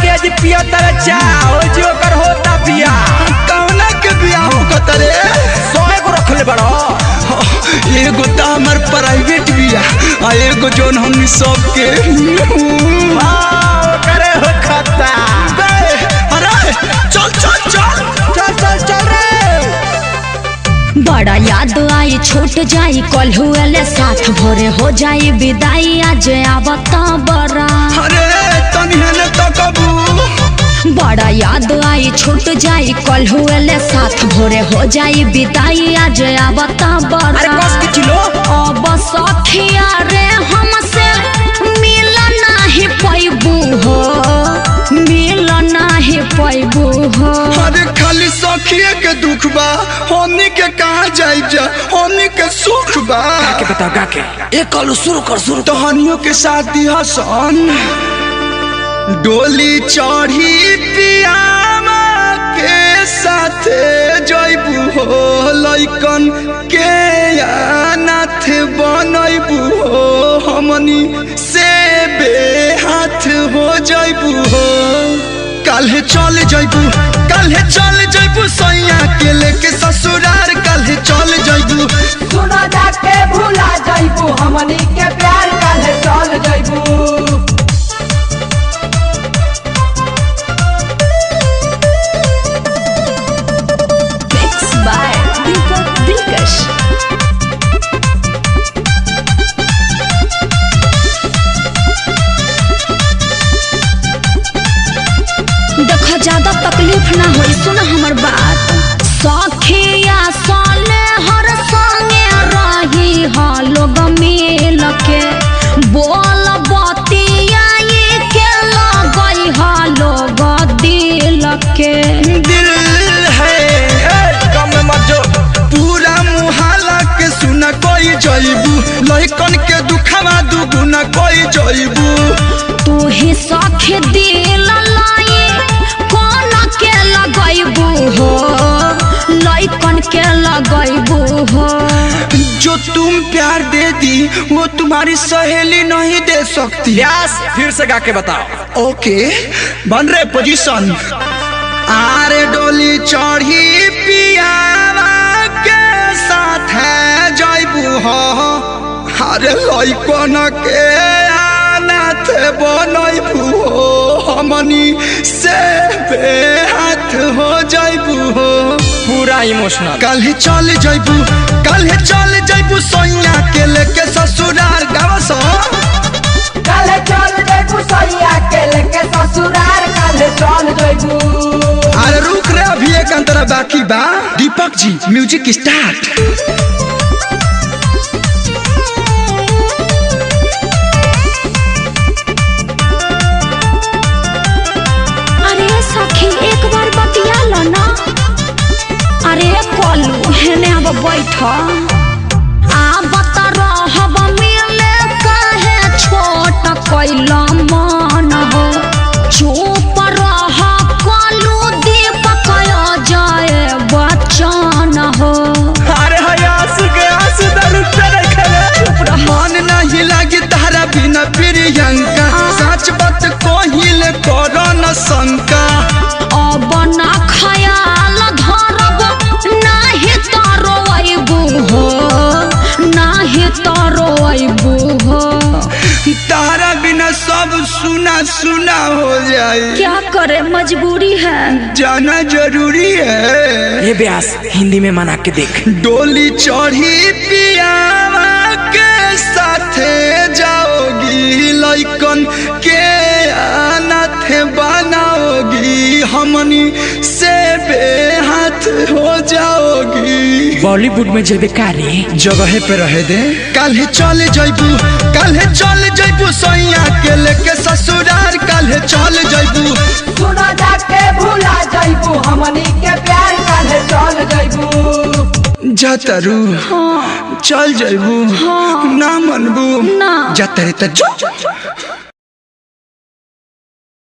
पंडिया जी पिया तारे चाहो जो कर होता पिया कौना के बियाह हो तरे 100 को रखले बड़ो एगो तो हमार प्राइवेट बिया आ एगो जोन हमनी सब के करे हो खाता अरे चल चल चल चल चल चल रे। बड़ा याद आई छूट जाई कल हुए साथ भोरे हो जाई विदाई आज आवता बड़ा। अरे तनिहने तो कबू बड़ा याद आई छूट जाई कल हुए साथ भोरे हो जाई विदाई आज आवता बड़ा। अरे कस के चिलो अब सखिया रे हमसे मिल नाही पैबू हो मिल नाही पैबू हो। अरे खाली सखिए के दुख बा हमनी के कहाँ जाई जा हमनी के सुख बा के बता गा के एक कल शुरू कर शुरू तहनियों के शादी हसन डोली चढ़ी पियामा के साथ जइबू हो लइकन के अनाथ बनइबू हो हमनी से बेहाथ हो जइबू हो काल्हे चल जइबू सैया के लेके ससुरार काल्हे चल जइबू सुना जाके भूला जाइबू हमनी के प्यार काहे चल जाइबू। Mixed by Deepak Dilkash। देखा ज्यादा तकलीफ ना होई सुना हमर बात सखिया साले हर संगे रही लोग मिल के बोल बतिया के लगई लोग दिल के दिल है कम में मत जो पूरा मुहाला के सुना कोई जइबू लइकन के दुखवा दुगुना कोई जइबू तू ही सखी दिल लाई कौन के लगैबू हो लइकन के लगैबू हो। जो तुम प्यार दे दी वो तुम्हारी सहेली नहीं दे सकती। व्यास फिर से गा के बताओ ओके बन रहे पोजीशन आरे डोली चढ़ी पियावा के साथ है जइबू हो अरे लइकन के अनाथ बनइबू हो हमनी से बेहाथ हो जइबू हो पूरा इमोशनल काल्हे चल जइबू सैया के लेके ससुरार गावस काहे चल जाइबू सैया के लेके ससुरार काहे चल जाइबू। अरे रुक रे अभी एक अंतरा बाकी बा दीपक जी म्यूजिक स्टार्ट अरे सखी एक बार बतिया लो ना अरे कलू हेने अब बैठ आ बता रहब मिले काहे छोट कैल मन हो चुप रह कलू दीपक जाए बचन हो। अरे हयास के आंसू दरुते रखले मन नहीं लगी तारा बिना प्रियंका सच बात कोहिल करो न शंका अब ना खयाल धरब नाही तारो अबू हो नाही तारो अबू हो। तारा बिना सब सुना सुना हो जाए क्या करे मजबूरी है जाना जरूरी है ये व्यास हिंदी में मना के देख डोली चढ़ी पियावा के साथ जाओगी लइकन के अनाथ बनाओगी हमनी से बेहाथ हो जाओगी। बॉलीवुड में जेबे कारी जगह पे रहे दे काल्हे चल जइबू सैया के लेके ससुरार काल्हे चल जइबू सुना जाके भूला जाइबू हमनी के प्यार काहे चल जाइबू। जातरू चल जइबू ना मनबू ना जातरे त जो